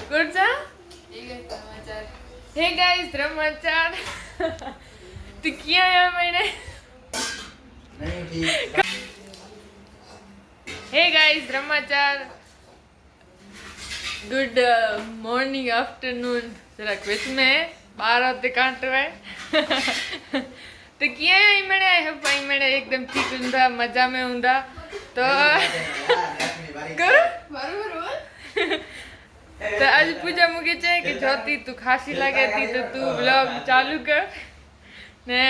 good सा हे guys समाचार तो किया है मैंने हे गाइस समाचार गुड मॉर्निंग आफ्टरनून जरा क्विज में 12 होते कांट रहा है तो किया है मैंने आई होप भाई मैंने एकदम ठीक हुंदा मजा में हुंदा तो करो बरोबर तो आज पूजा मुके छे कि ज्योति तू खासी लागे थी तो तू ब्लॉग चालू कर ने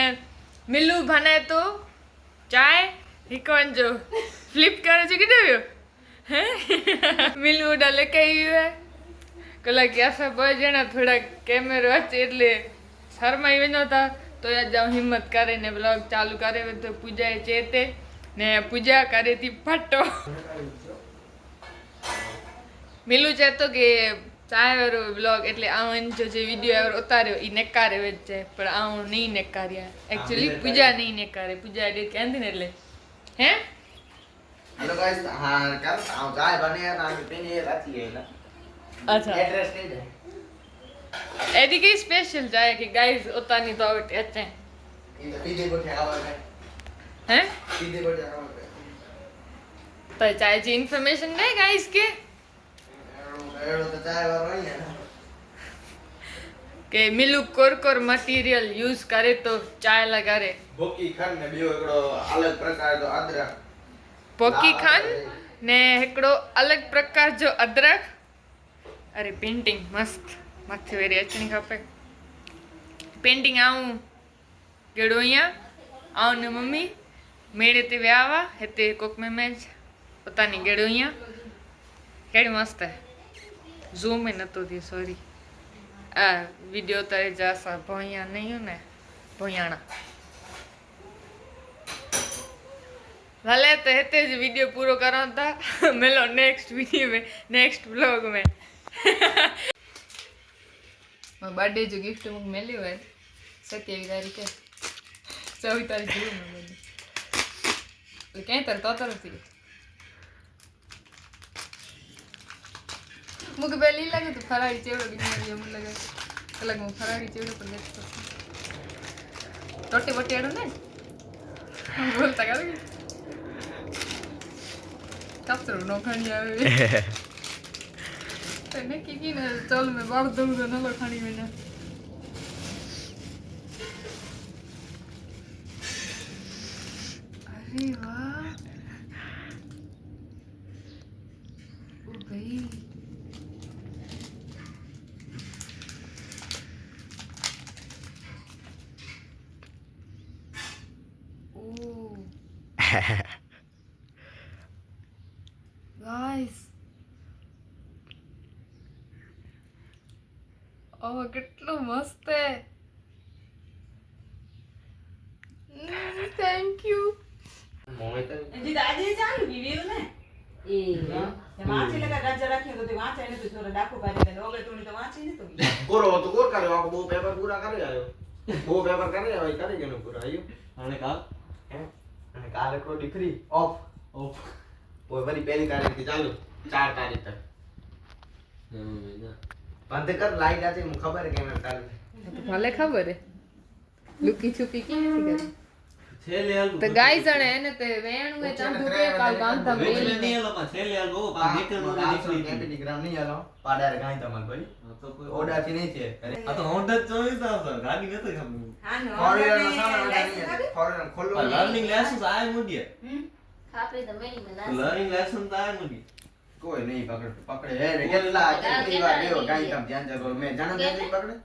मिलू भने तो चाय हिकन जो फ्लिप करे छे किते व्यो हैं मिलू डाले कई है कला कि आशा बहुत जना थोड़ा कैमरा अच्छे એટલે શરમાઈ વેનો था तो आज जाऊँ हिम्मत करे ने ब्लॉग चालू करे तो पूजा चेते ने पूजा करे थी फटो मिलू चाहतो कि चाय वारो ब्लॉग એટલે આवन जो જે વિડિયો આવર ઉતાર્યો ઈ નેકારે વેચ છે પણ આવું નહીં નેકાર્યા एक्चुअली પૂજા નહીં નેકારે પૂજા એડિટ કેંધી ને એટલે હે हेलो गाइस हां कर आऊं चाय बने ना पीने राती है अच्छा एड्रेस कही दे एडी की स्पेशल चाय कि गाइस उतानी तो आउट अच्छे इन पीदे को ठेकावा है हैं पीदे को ठेकावा है तो चाय जी इंफॉर्मेशन दे गाइस के एड़ो तो चाय वारो नहीं है के मिलू कोर मटेरियल यूज करे तो चाय लगारे बोकी खान ने बियो एकड़ो अलग प्रकार जो अदरक पोकी खान ने एकड़ो अलग प्रकार जो अदरक अरे पेंटिंग मस्त मथे वेरी अचनी खपे पेंटिंग आऊं गेड़ोया आऊं ने मम्मी मेरे ते व्यावा हेते कोक में मैच पता नहीं गेड़ोया केड़ी मस्त है ज़ूम में न तो थी सॉरी आ वीडियो तारे जैसा भोया नहीं हो ने भोयाना भले तो हेते ज वीडियो पूरा करो था मिलो नेक्स्ट वीडियो में नेक्स्ट व्लॉग में मैं बर्थडे जो गिफ्ट मुझे मिली हुआ है 27 तारीख है 24 तारीख को मैं बर्थडे क्या तर थी मुझे पहले लगे तो फरारी चेवड़ो गिफ्ट मुझे लगे अलग मुझे फरारी चेवड़ो पर नेक्स्ट टोटे बोटे एडो ने बोलता करोगे कचरो नो खानी आवे तने की ने चल में बार दऊ तो न लो खानी में ना अरे वाह ओ भाई गाइस ओ कितना मस्त है थैंक यू जी दादी चालू की वीडियो ने ए वहां से लगा राजा रखे तो वहां से ने तो थोड़ा डाको करे ने ओगे तूने तो वहां से ने तो कोरो तो कोर करे आप वो पेपर पूरा करे आयो वो पेपर करे भाई करे के पूरा आयो અને કાલ અને કાલે કો ડિગ્રી ઓફ वो वाली पहली तारीख की चालू 4 तारीख तक बंद कर लाइट आती मुझे खबर है कि मैं चालू तो भले खबर है लुकी छुपी की नहीं कर છેલે આલુ तो गाइस अने ने ते वेणु है चांदू के काल गांधा વેલે मेल ની આલો પા છેલે આલુ પા મીટર નો નીકળી ટેલિગ્રામ नहीं आलो पाडार गाई तमल भाई તો કોઈ ઓર્ડર થી નહીં છે આ તો હોન્ડા 24000 ગાડી નતો ખબર हां नो ફોરેનર નો સામાન नहीं फॉरेनर खोलो લર્નિંગ લાયસન્સ આય મુડીએ ખાપરે તો મેની મના લર્નિંગ લાયસન્સ આય મુડીએ कोई नहीं पकड़े है रे કેટલા કેટલી વાર ગયો ગાઈ તમ ધ્યાન જરો मैं जन्म दिन पकड़े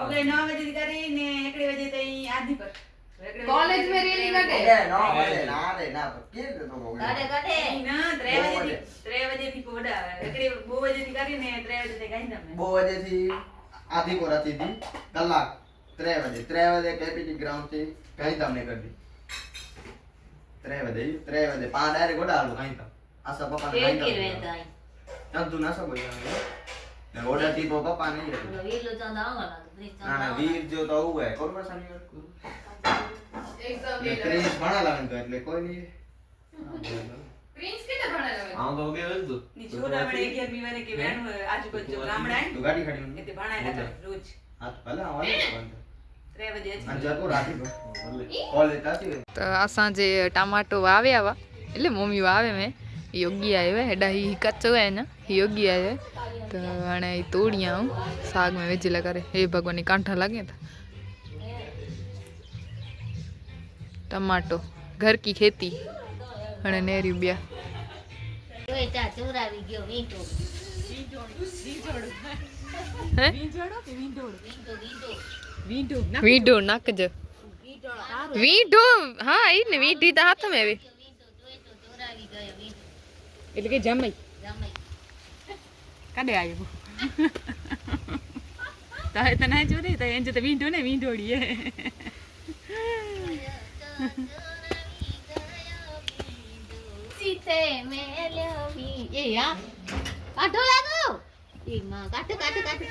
ओगे 9 बजे करी ने 1 बजे तई आधी पर कॉलेज में रैली काटे ए नो बजे ना रे ना के तो हो કાઢે કાઢે ना 3 बजे थी कोडा 1 बजे थी करी ने 3 बजे तई गाई दम 2 बजे थी आधी को राती थी कलाक 3 बजे कैपिटी ग्राउंड थी गाई तम ने कर दी 3 बजे 5 डायरेक्ट गोडा आलू गाई तम आशा पापा ने गाई કે तम રહેતા तब तू ना सब ने ऑर्डर थी पापा नहीं है વીલો ચાંદા આવવાના તો ना ना वीर जो तो हुआ है कौन वर्षा नहीं एग्जाम ये क्रेज बना लगन तो એટલે કોઈ નહીં પ્રિન્સ કેતે ભણેલા આમ તો કે વેલ તો ની છોરા વડે 11મી વારે કે વેણ આજુબાજુ ગામડા તું ગાડી ખડી એટલે ભણાયેલા હતા રોજ આ તો ભલે આવવાનું 3 વાગે છે અંજાર કો રાતી કોલેજ તાતી તો આ સાંજે ટમાટો વાવ્યા એટલે મમ્મી વાવે મેં યોગી આવ્યા હેડા ही कच्चो है ना योगी आए तो अने तोड़िया साग में वेजिला करे हे भगवान कांठा लगे था टमाटो घर की खेती अने नेरी ब्या તોય ચા ચોરાવી ગયો વીંટો હે વીંધોડો કે વીંધોડો વીંટો વીંટો વીંધો વીંઢો નાખજો વીંઢો હા ઈ ને વીંઢી તો હાથ में વીંટો તોય તો ચોરાવી ગયો વીંટો એટલે કે જમાઈ જમાઈ કાડે આવ્યો તારે તો ના જોડે તો એમ તો વીંધો ને વીંધોડી હે સીતે મેલ્યો વી એ યા કાઢો લાગો એ માં કાઢ કાઢ કાઢ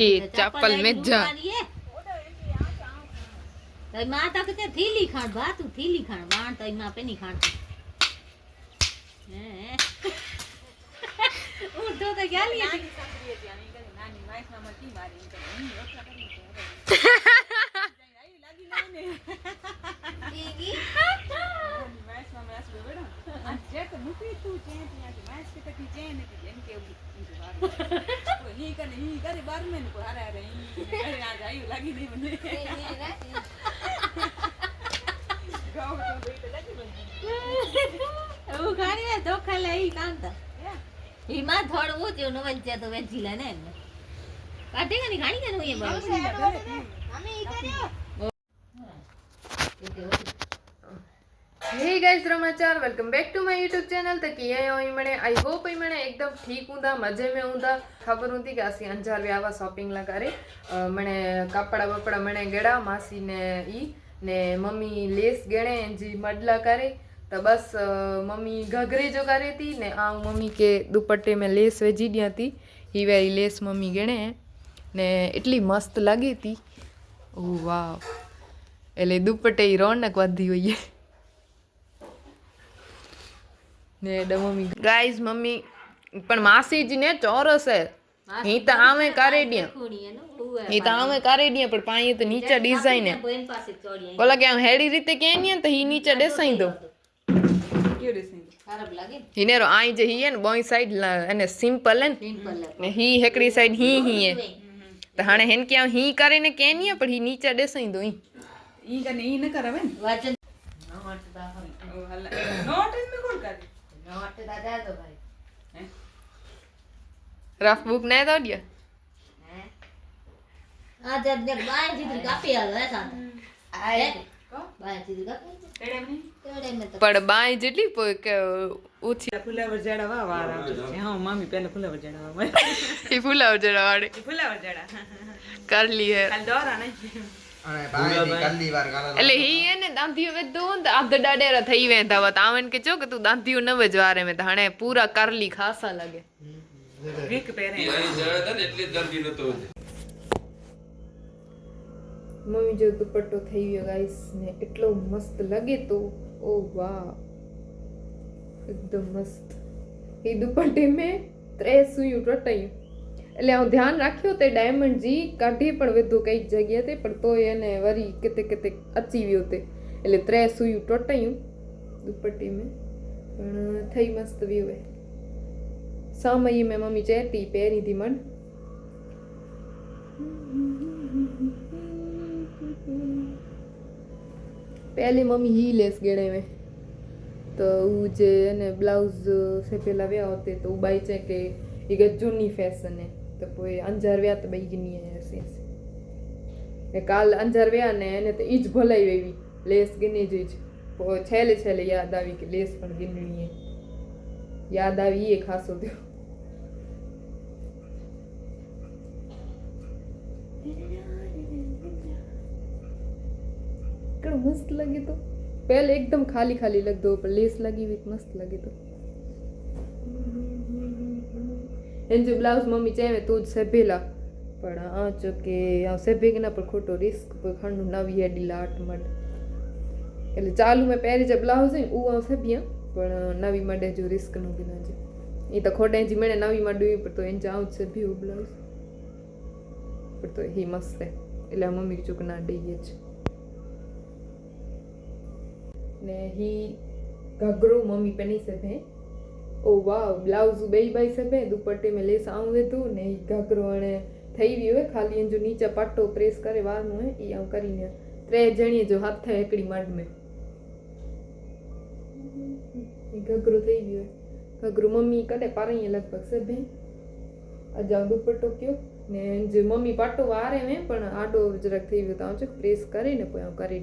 એ ચપ્પલ में जा તઈ માં તા કે થીલી ખાણ ભાતું થીલી ખાણ વાણ તઈ માં પેની ખાણ હે ઉઠો તો ગાલી નાની વાઈસમાં મટી મારી તો લાગી લાગી ટીવી વાઈસમાં મેસ બેડો આ જે તો મૂકી તું ચે ત્યાં વાઈસ કે તકી ચે ને કે જેમ કે તો હી કરે બાર મે ને હારે હારે હી ઘરે આ જાયું લાગી નહીં મને ગાવ તો બેટ લાગી મને ઓ ગાડી ધોખા લઈ કાંતા હિમા થોડું જો નો વંચે તો વેચીલા ને કાઢે કે ની ખાણી કે નો એ બાબુ અમે ઈ કર્યો हे गाइस समाचार welcome back to my YouTube channel तक ये आई मैंने आई होप ही मैंने एकदम ठीक हूँ मजे में हूँ खबर होती कि असी अंजार भी आवा शॉपिंग ला करे मैंने कपड़ा बपड़ा मैंने गेड़ा मासी ने ई ने मम्मी लेस गेणे जी मडला करे तो बस मम्मी घघरे जो करे थी ने आ मम्मी के दुपट्टे में लेस वेजी दिया थी ही वेरी लेस मम्मी गेणे ने इतनी मस्त लगी थी ओ वाह एले दुपट्टे ही रौनक वधी हुई है ने मम्मी गाइस मम्मी पण मासी जी ने चौरस है ही तो आवे कारेडिया ही तो आवे कारेडिया पर पाई तो नीचे डिजाइन है બેન પાસે ચોડી बोला कि हम हेडी रीते कहनी है तो ही नीचे देसाई दो क्यों रे सिंह ખરાબ લાગે ही ने रो आई जे ही है ने बोई साइड अने सिंपल है સિમ્પલ ने ही हेकड़ी साइड ही है तो हाने हेन के ही करे ने कहनी है पर ही नीचे देसाई दो ही ई का नहीं न करावे ने વાચન નોટ દા હોય ओ हल्ला नोट में कौन कर નોટ દા દે દો ભાઈ हैं रफ बुक नहीं दो दिया હે આ જબ ને બાય જીતી કાપી આલો હે સાંત આય કો બાય જીતી કાપી टेड़े में તેડે મે તો पर बाई जेटली ऊंची फुलावर जड़ा वा वार हां मम्मी पहले फुलावर जड़ा वा ही फूला जरा वाड़े फुलावर जड़ा कर ली है कल दौरा नहीं અને બાય કલ્લી વાર કાલા એટલે ही है ने दांतियो वेदो त आध डाडेरा થઈ વેંધા વત આwen કે જો કે તું દાંતિયો ન વજવારે મે त हाणे पूरा करली खासा लगे वीक पहरे मम्मी जो दुपट्टो થઈ ગયો ગાઈસ ને એટલો મસ્ત લગે તો ઓ વાહ एकदम मस्त ही दुपट्टे में 3 સુયું ટટાયું એટલે હું ધ્યાન રાખ્યો તે ડાયમંડ जी કાઢી પણ વેધો કઈક જગ્યાએ તે પણ તોય એને વરી કેતે કેતે અચી વ્યો તે એટલે 3 સુયું ટટાયું दुपट्टे में પણ થઈ મસ્ત વ્યૂ હે સામયી में मम्मी चेती પહેરી थी मन पहले मम्मी ही लेस गेड़े में तो वो जे ने ब्लाउज से पहला वे होते तो वो बाई चे के ये जूनी फैशन है तो कोई अंजार व्या तो बई गिनी है ऐसे ऐसे काल अंजार व्या ने એને તો ઈ જ ભલાઈ વેવી લેસ ગીની જ છેલ્લે છેલ્લે યાદ આવી કે લેસ પણ ગીનણી है याद આવી એ ખાસો થયો कड़ो मस्त लगे तो पहले एकदम खाली खाली लग दो पर लेस लगी हुई मस्त लगे तो એને જો બ્લાઉઝ મમ્મી ચાहे તું જ સેભેલા પણ આ જો કે આ સેભે કે ના પણ ખોટો રિસ્ક પર ખંડ નવી એડી લાટ મડ એટલે ચાલુ મેં પહેરી જે બ્લાઉઝ હે ऊ આ સેભિયા પણ નવી મડે જો રિસ્ક નું બિના જે એ તો ખોટે જી મેને નવી મડવી પર તો એન જાવ સેભ્યું બ્લાઉઝ પર તો હી મસ્ત હે એટલે મમ્મી ચૂક ના દઈએ છે ને હી ઘઘરો મમ્મી પેની સેભે ઓ વાવ બ્લાઉઝ બેઈ બાઈ સેભે દુપટ્टे में लेस आऊं वेतु ने ઈ ઘઘરો અને થઈ ગયો હે ખાલી એન જો નીચે પાટો પ્રેસ કરે વારનું હે ઈ આમ કરીને ત્રે જણીએ જો હાથ થાય એકડી મડ में ઈ ઘઘરો થઈ ગયો હે ઘઘરો મમ્મી કડે પારઈ લગભગ સેભે અજા દુપટ્ટો કયો ને જે મમ્મી પાટો વારે મે પણ આડો જરાક થઈ ગયો તો આમ ચક પ્રેસ કરીને કોઈ આમ કરી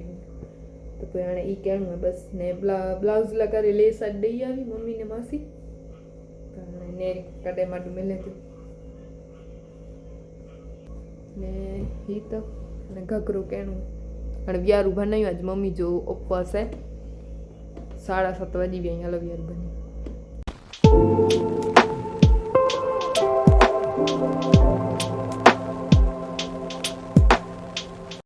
તો કોઈ આને ઈ કેણું હે બસ ને બ્લાઉઝ લા કરે લેસ આ દઈ આવી મમ્મી ને માસી ને કડે માડું મેલે તો ને હી તો ને ઘઘરો કેણું અને વ્યારું બનાવ્યું આજ મમ્મી જો ઉપવાસ હે 7:30 વાગી ગયા હાલો વ્યારું બની